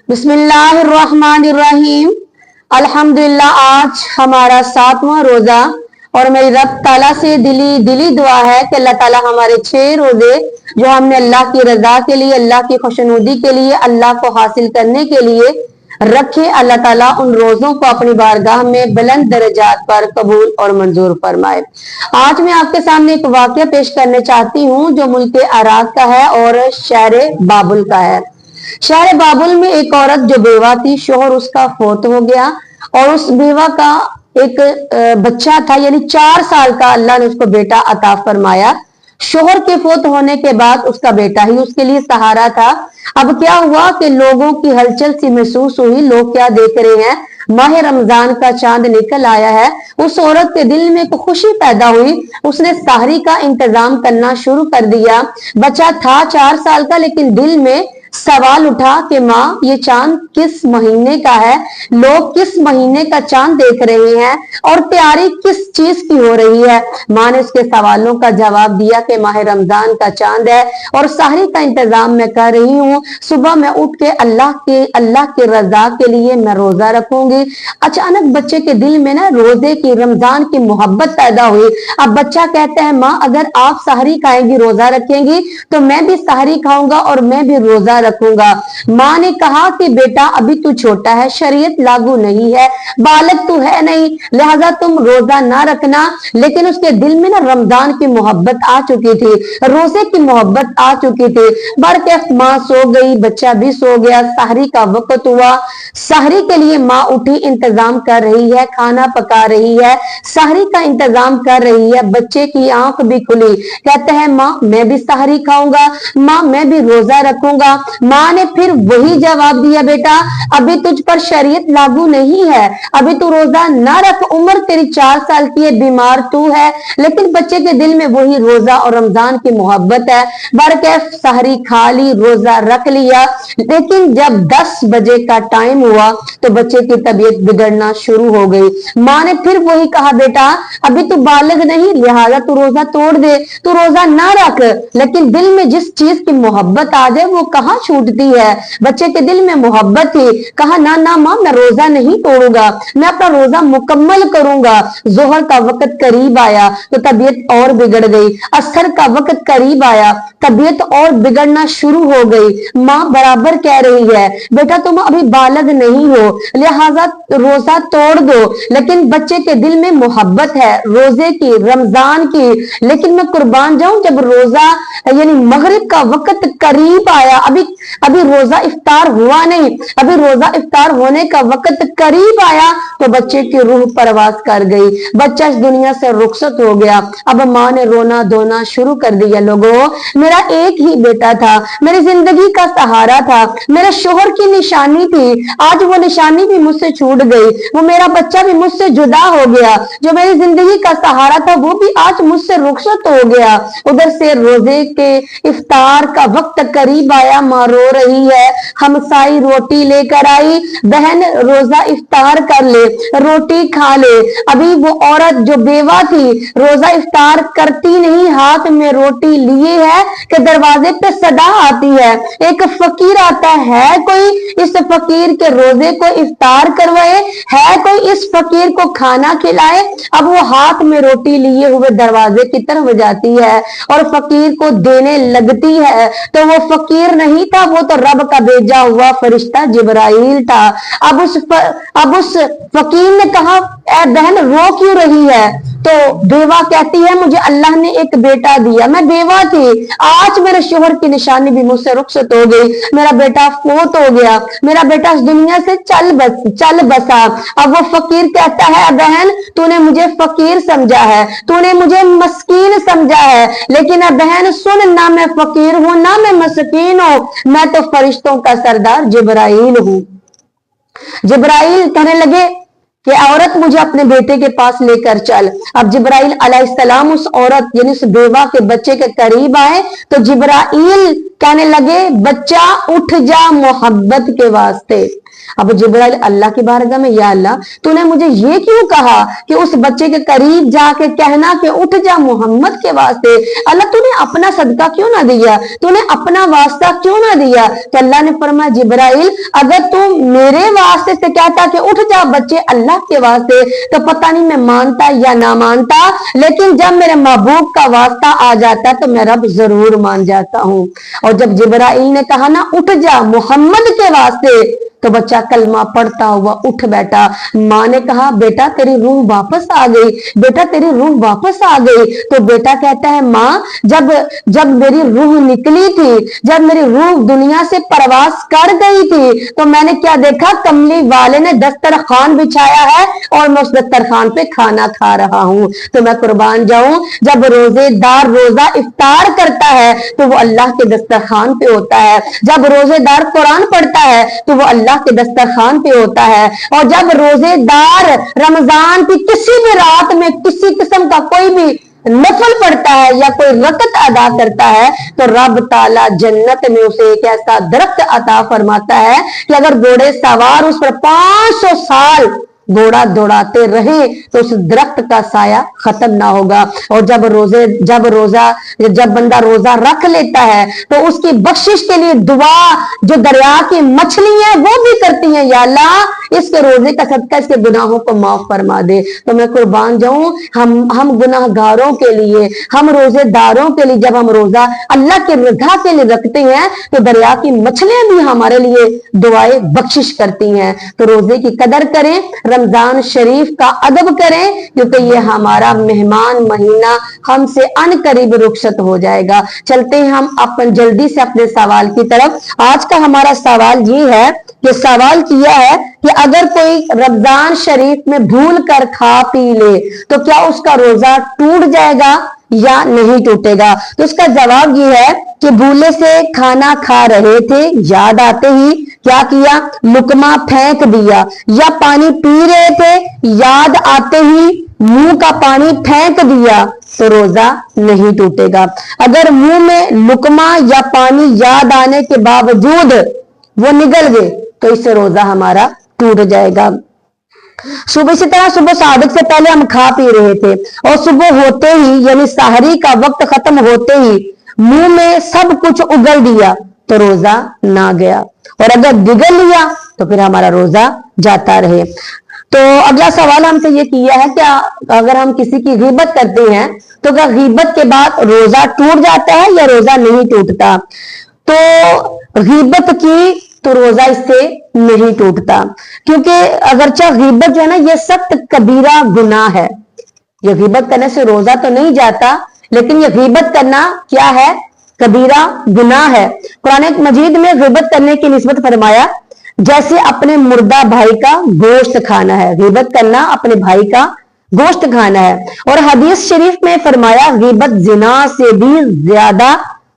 बिस्मिल्लाहिर्रहमानिर्रहीम। अल्हम्दुलिल्लाह, आज हमारा 7वां रोजा और मेरी रब ताला से दिली दुआ है कि अल्लाह ताला हमारे 6 रोजे जो हमने अल्लाह की रजा के लिए, अल्लाह की खुशनुदी के लिए, अल्लाह को हासिल करने के लिए रखे, अल्लाह ताला उन रोजों को अपनी बारगाह में बुलंद दर्जात पर कबूल और मंजूर फरमाए। आज मैं आपके सामने एक वाकया पेश करने चाहती हूँ जो मुल्क इराक का है और शहर बाबुल का है। शहर बाबुल में एक औरत जो बेवा थी, शोहर उसका फौत हो गया और उस बेवा का एक बच्चा था, यानी 4 साल का अल्लाह ने उसको बेटा अता फरमाया। शोहर के फौत होने के बाद उसका बेटा ही उसके लिए सहारा था। अब क्या हुआ कि लोगों की हलचल सी महसूस हुई। लोग क्या देख रहे हैं, माह रमजान का चांद निकल आया है। उस औरत के दिल में एक खुशी पैदा हुई। उसने सहरी का इंतजाम करना शुरू कर दिया। बच्चा था 4 साल का, लेकिन दिल में सवाल उठा कि माँ, ये चांद किस महीने का है, लोग किस महीने का चांद देख रहे हैं और तैयारी किस चीज की हो रही है। माँ ने उसके सवालों का जवाब दिया कि माह रमजान का चांद है और सहरी का इंतजाम मैं कर रही हूँ। सुबह मैं उठ के अल्लाह के रजा के लिए मैं रोजा रखूंगी। अचानक बच्चे के दिल में ना रोजे की, रमजान की मोहब्बत पैदा हुई। अब बच्चा कहता है, माँ, अगर आप सहरी खाएंगी, रोजा रखेंगी, तो मैं भी सहरी खाऊंगा और मैं भी रोजा रखूंगा। माँ ने कहा कि बेटा, अभी तू छोटा है, शरीयत लागू नहीं है, बालक तू है नहीं, लिहाजा तुम रोजा ना रखना। लेकिन उसके दिल में ना रमजान की मोहब्बत आ चुकी थी, रोजे की मोहब्बत आ चुकी थी। बरकैफ माँ सो गई, बच्चा भी सो गया। सहरी का वक्त हुआ। सहरी के लिए माँ उठी, इंतजाम कर रही है, खाना पका रही है, सहरी का इंतजाम कर रही है। बच्चे की आंख भी खुली, कहते हैं, माँ, मैं भी सहरी खाऊंगा, माँ, मैं भी रोजा रखूंगा। माँ ने फिर वही जवाब दिया, बेटा, अभी तुझ पर शरीयत लागू नहीं है, अभी तू रोजा ना रख, उम्र तेरी 4 साल की है, बीमार तू है। लेकिन बच्चे के दिल में वही रोजा और रमजान की मोहब्बत है। बरकैफ सहरी खा ली, रोजा रख लिया। लेकिन जब 10 बजे का टाइम हुआ तो बच्चे की तबीयत बिगड़ना शुरू हो गई। माँ ने फिर वही कहा, बेटा, अभी तू बालिग नहीं, लिहाजा तू रोजा तोड़ दे, तू रोजा ना रख। लेकिन दिल में जिस चीज की मोहब्बत आ जाए वो कहाँ छूटती है। बच्चे के दिल में मोहब्बत थी। कहा, ना ना माँ, मैं रोजा नहीं तोड़ूंगा, मैं अपना रोजा मुकम्मल करूंगा। जोहर का वक्त करीब आया तो तबीयत और बिगड़ गई। असर का वक्त करीब आया, तबीयत और बिगड़ना शुरू हो गई। माँ बराबर कह रही है, बेटा, तुम अभी बालग नहीं हो, लिहाजा रोजा तोड़ दो। लेकिन बच्चे के दिल में मोहब्बत है रोजे की, रमजान की। लेकिन मैं कुर्बान जाऊं, जब रोजा यानी मगरिब का वक्त करीब आया, अभी रोजा इफ्तार हुआ नहीं, अभी रोजा इफ्तार होने का वक्त करीब आया तो बच्चे की रूह परवास कर गई। बच्चा इस दुनिया से रुखसत हो गया। अब माँ ने रोना धोना शुरू कर दिया। लोगों, मेरा एक ही बेटा था, मेरी जिंदगी का सहारा था, मेरे शोहर की निशानी थी, आज वो निशानी भी मुझसे छूट गई, वो मेरा बच्चा भी मुझसे जुदा हो गया, जो मेरी जिंदगी का सहारा था वो भी आज मुझसे रुखसत हो गया। उधर से रोजे के इफ्तार का वक्त करीब आया। माँ रो रही है। हमसाई रोटी लेकर आई, बहन रोजा इफ्तार कर ले, रोटी खा ले। अभी वो औरत जो बेवा थी रोजा इफ्तार करती नहीं, हाथ में रोटी लिए है कि दरवाजे पे सदा आती है, एक फकीर आता है, कोई इस फकीर के रोजे को इफ्तार करवाए, है कोई इस फकीर को खाना खिलाए। अब वो हाथ में रोटी लिए हुए दरवाजे की तरफ जाती है और फकीर को देने लगती है तो वो फकीर नहीं था, वो तो रब का भेजा हुआ फरिश्ता जिब्राइल था। अब उस फकीर ने कहा, ए बहन, रो क्यों रही है? तो बेवा कहती है, मुझे अल्लाह ने एक बेटा दिया, मैं बेवा थी, आज मेरे शोहर की निशानी भी मुझसे रुखसत हो गई, मेरा बेटा फौत हो गया, मेरा बेटा इस दुनिया से चल बसा। अब वो फकीर कहता है, बहन, तूने मुझे फकीर समझा है, तूने मुझे मस्कीन समझा है, लेकिन बहन सुन, ना मैं फकीर हूं ना मैं मस्कीन हूं, मैं तो फरिश्तों का सरदार जिब्राइल हूं। जिब्राइल कहने लगे कि औरत, मुझे अपने बेटे के पास लेकर चल। अब जिब्राइल अलैहिस्सलाम उस औरत यानी उस बेवा के बच्चे के करीब आए तो जिब्राइल कहने लगे, बच्चा उठ जा मोहब्बत के वास्ते, अब जिब्राइल अल्लाह की बारगाह में, या अल्लाह तूने मुझे ये क्यों कहा कि उस बच्चे के करीब जाके कहना कि उठ जा मोहम्मद के वास्ते, अल्लाह तूने अपना सदका क्यों ना दिया, तूने अपना वास्ता क्यों ना दिया? तो अल्लाह ने फरमाया जिब्राइल अगर तू मेरे वास्ते से कहता कि उठ जा बच्चे अल्लाह के वास्ते, तो पता नहीं मैं मानता या ना मानता, लेकिन जब मेरे महबूब का वास्ता आ जाता तो मैं रब जरूर मान जाता हूं। और जब जिब्राइल ने कहा ना उठ जा मोहम्मद के वास्ते, तो बच्चा कलमा पढ़ता हुआ उठ बैठा। माँ ने कहा बेटा तेरी रूह वापस आ गई, बेटा तेरी रूह वापस आ गई। तो बेटा कहता है माँ जब जब मेरी रूह निकली थी, जब मेरी रूह दुनिया से परवास कर गई थी, तो मैंने क्या देखा, कमली वाले ने दस्तरखान बिछाया है और मैं उस दस्तरखान पे खाना खा रहा हूँ। तो मैं कुर्बान जाऊं, जब रोजेदार रोजा इफ्तार करता है तो वो अल्लाह के दस्तरखान पे होता है, जब रोजेदार कुरान पढ़ता है तो वो अल्लाह के दस्तरखान पे होता है, और जब रोजेदार रमजान की किसी भी रात में किसी किस्म का कोई भी नफल पढ़ता है या कोई रकत अदा करता है, तो रब ताला जन्नत में उसे एक ऐसा दरख्त अता फरमाता है कि अगर घोड़े सवार उस पर 500 साल घोड़ा दौड़ाते रहे तो उस दरख्त का साया खत्म ना होगा। और जब बंदा रोजा रख लेता है तो उसकी बख्शिश के लिए दुआ जो दरिया की मछली है वो भी करती है, या अल्लाह इसके रोजे का सदका इसके गुनाहों को माफ फरमा दे। तो मैं कुर्बान जाऊं, हम गुनाहगारों के लिए, हम रोजेदारों के लिए जब हम रोजा अल्लाह के रजा के लिए रखते हैं तो दरिया की मछलियां भी हमारे लिए दुआएं बख्शिश करती हैं। तो रोजे की कदर करें, रमजान शरीफ का अदब करें, क्योंकि ये हमारा मेहमान महीना हमसे अनकरीब रुखसत हो जाएगा। चलते हैं हम अपन जल्दी से अपने सवाल की तरफ। आज का हमारा सवाल ये है कि सवाल किया है कि अगर कोई रमजान शरीफ में भूल कर खा पी ले तो क्या उसका रोजा टूट जाएगा या नहीं टूटेगा? तो इसका जवाब ये है कि भूले से खाना खा रहे थे, याद आते ही क्या किया, लुकमा फेंक दिया, या पानी पी रहे थे, याद आते ही मुंह का पानी फेंक दिया, तो रोजा नहीं टूटेगा। अगर मुंह में लुकमा या पानी याद आने के बावजूद वो निगल गए तो इससे रोजा हमारा टूट जाएगा। सुबह इसी तरह सुबह सादिक से पहले हम खा पी रहे थे और सुबह होते ही यानी सहरी का वक्त खत्म होते ही मुंह में सब कुछ उगल दिया तो रोजा ना गया, और अगर बिगड़ लिया तो फिर हमारा रोजा जाता रहे। तो अगला सवाल हमसे ये किया है कि अगर हम किसी की गीबत करते हैं तो क्या गीबत के बाद रोजा टूट जाता है या रोजा नहीं टूटता? तो गीबत की तो रोजा इससे नहीं टूटता, क्योंकि अगरचे गीबत जो है ना ये सख्त कबीरा गुनाह है। ये गीबत करने से रोजा तो नहीं जाता, लेकिन ये गीबत करना क्या है, कबीरा गुनाह है। कुरान मजीद में गीबत करने की निस्बत फरमाया जैसे अपने मुर्दा भाई का गोश्त खाना है, गीबत करना अपने भाई का गोश्त खाना है। और हदीस शरीफ में फरमाया गीबत जिना से भी ज्यादा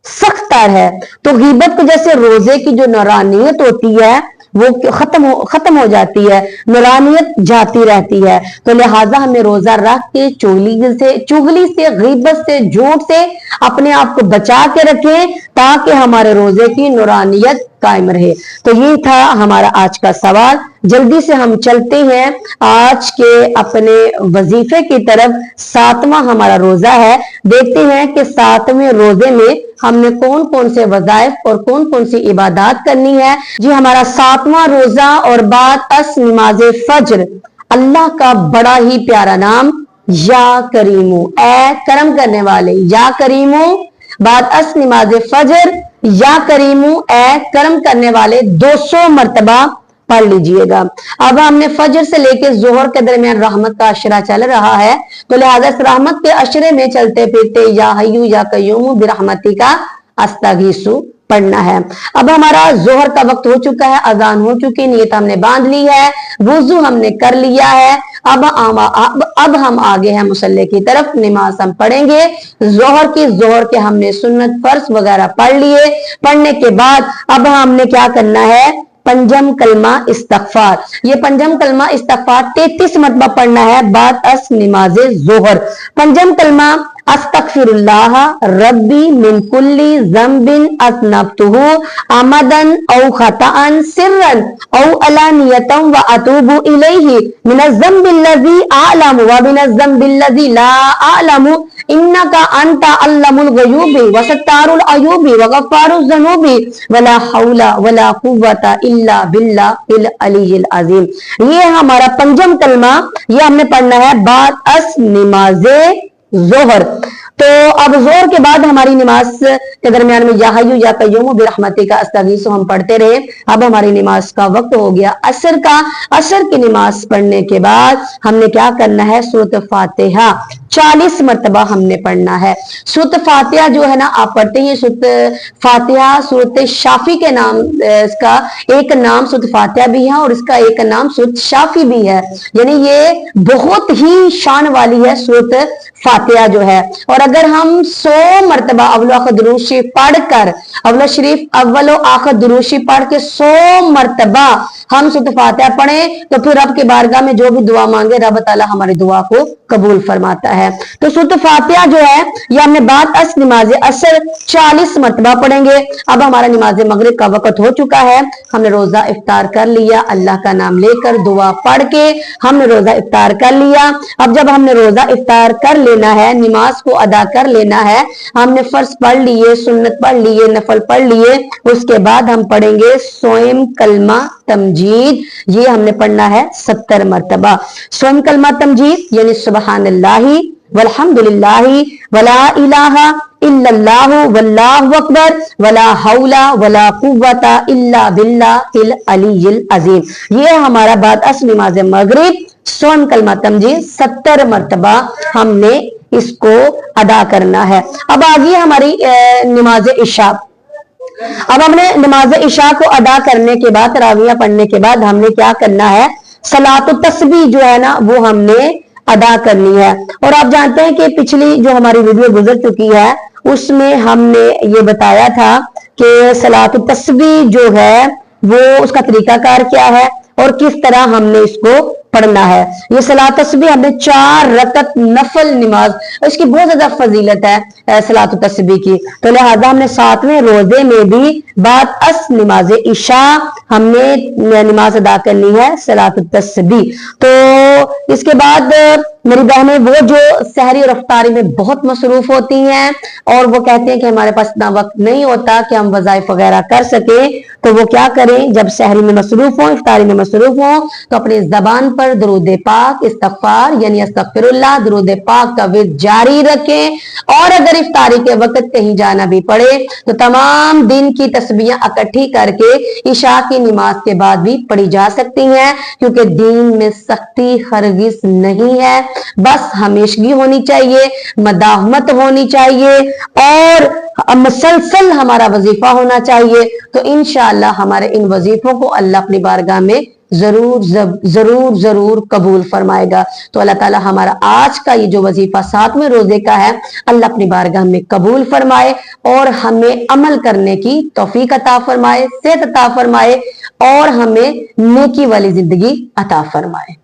सख्तर है। तो गीबत को जैसे रोजे की जो नौरानियत होती है वो खत्म हो जाती है, नौरानियत जाती रहती है, तो लिहाजा हमें रोजा रख के चुगली से गीबत से झूठ से अपने आप को बचा के रखें ताकि हमारे रोजे की नौरानियत कायम रहे। तो ये था हमारा आज का सवाल। जल्दी से हम चलते हैं आज के अपने वजीफे की तरफ। 7वां हमारा रोजा है। देखते हैं कि 7वें रोजे में हमने कौन कौन से वज़ाइफ और कौन कौन सी इबादत करनी है। जी हमारा 7वां रोजा और बाद अस नमाज फज्र, अल्लाह का बड़ा ही प्यारा नाम या करीमू, ए करम करने वाले, या करीमू, बाद अस नमाज फज्र, या करीमू, ए करम करने वाले 200 मर्तबा पढ़ लीजिएगा। अब हमने फजर से लेकर जोहर के दरमियान रहमत का अशरा चल रहा है, तो लिहाजा इस रहमत के अशरे में चलते फिरते या हय्यू या कय्यूम बिरहमती का अस्तगीसु पढ़ना है। अब हमारा जोहर का वक्त हो चुका है, अजान हो चुकी, नियत हमने बांध ली है, वुजू हमने कर लिया है। अब हम आगे हैं मुसल्ले की तरफ, नमाज हम पढ़ेंगे। जोहर के हमने सुन्नत फर्ज वगैरह पढ़ लिए। पढ़ने के बाद अब हमने क्या करना है, पंजम कलमा इस्तगफार। ये पंजम कलमा इस्तगफार 33 मरतबा पढ़ना है बाद अस नमाज जोहर। पंजम कलमा अस्तगफिरुल्लाह रब्बी मिन कुल्ली ज़ंबिन अज़नबतुहु अमदन औ खतअन सिर्रन औ अलानियतन व अतूबु इलैहि मिनज़ ज़ंबिल्लज़ी अअलमु व मिनज़ ज़ंबिल्लज़ी ला अअलमु इन्नका अंता अल्लमुल ग़ुयूबि व सत्तारुल अयूबि व गफ़्फ़ारुज़ ज़ुनूबि वला हौला वला कुव्वता इल्ला बिल्लाहिल अलिय्यिल अज़ीम। ये हमारा पंजम कलमा, ये हमने पढ़ना है बाद अस नमाज़े जोहर। तो अब जोहर के बाद हमारी नमाज के दरमियान में या हय्यु या कय्यूम बिरहमतिका अस्तगीसु हम पढ़ते रहे। अब हमारी नमाज का वक्त हो गया असर का। असर की नमाज पढ़ने के बाद हमने क्या करना है, सूरत फातिहा 40 मरतबा हमने पढ़ना है। सूरत फातिहा जो है ना, आप पढ़ते हैं सूरत फातिहा सूरत शाफी के नाम, इसका एक नाम सूरत फातिहा भी है और इसका एक नाम सूरत शाफी भी है, यानी ये बहुत ही शान वाली है सूरत फातिहा जो है। और अगर हम 100 मरतबा अव्वल आखिर दुरूद शरीफ पढ़कर अव्वल आखिर दुरूद शरीफ पढ़ के 100 मरतबा हम सूरत फातिहा पढ़े तो फिर रब के बारगाह में जो भी दुआ मांगे रब ताला हमारी दुआ को कबूल फरमाता है। तो सूरत फातिहा जो है ये हमने बाद अस नमाज असर 40 मरतबा पढ़ेंगे। अब हमारा नमाज मगरिब का वक्त हो चुका है, हमने रोजा इफ्तार कर लिया, अल्लाह का नाम लेकर दुआ पढ़ के हमने रोजा इफ्तार कर लिया। अब जब हमने रोजा इफ्तार कर लेना है, नमाज को अदा कर लेना है, हमने फर्ज पढ़ लिए, सुन्नत पढ़ लिए, नफल पढ़ लिए, उसके बाद हम पढ़ेंगे सोएम कलमा तमजीद। ये हमने पढ़ना है 70 मरतबा। सोएम कलमा तमजीद यानी सुबहानल्लाहि वल्हम्दुलिल्लाहि वला इलाहा इल्लल्लाहु वल्लाहु अकबर वला हौला वला कुव्वता इल्ला बिल्लाहिल अलिय्यिल अज़ीम। ये हमारा बाद अस नमाज मगरिब सोएम कलमा तमजीद 70 मरतबा हमने इसको अदा करना है। अब आ गई हमारी नमाज इशा। अब हमने नमाज इशा को अदा करने के बाद, तरावियां पढ़ने के बाद हमने क्या करना है, सलातो तस्बीह जो है ना वो हमने अदा करनी है। और आप जानते हैं कि पिछली जो हमारी वीडियो गुजर चुकी है उसमें हमने ये बताया था कि सलातो तस्बीह जो है वो उसका तरीकाकार क्या है और किस तरह हमने इसको पढ़ना है। ये सलात तस्बीह हमने 4 रकत नफल नमाज, इसकी बहुत ज्यादा फजीलत है सलात तस्बीह की, तो लिहाजा हमने 7वें रोजे में भी बाद अस नमाज इशा हमने नमाज अदा करनी है सलात तस्बीह। तो इसके बाद मेरी बहनें वो जो सहरी और अफ्तारी में बहुत मसरूफ होती हैं और वो कहते हैं कि हमारे पास इतना वक्त नहीं होता कि हम वज़ाइफ वगैरह कर सके, तो वो क्या करें, जब सहरी में मसरूफ हो, इफ्तारी में मसरूफ हो, तो अपनी जबान पर दरूद पाक, इस्तगफार यानी अस्तगफिरुल्लाह, दरूद पाक का विर्द जारी रखें। और अगर इफ्तारी के वक्त कहीं जाना भी पड़े तो तमाम दिन की तस्बीहें इकट्ठी करके इशा की नमाज के बाद भी पढ़ी जा सकती हैं, क्योंकि दीन में सख्ती हरगिज नहीं है, बस हमेशगी होनी चाहिए, मदाहमत होनी चाहिए और मुसलसल हमारा वजीफा होना चाहिए। तो इंशाअल्लाह हमारे इन वजीफों को अल्लाह अपनी बारगाह में जरूर जरूर जरूर कबूल फरमाएगा। तो अल्लाह ताला हमारा आज का ये जो वजीफा 7वें रोजे का है अल्लाह अपनी बारगाह में कबूल फरमाए और हमें अमल करने की तौफीक अता फरमाए, सेहत अता फरमाए और हमें नेकी वाली जिंदगी अता फरमाए।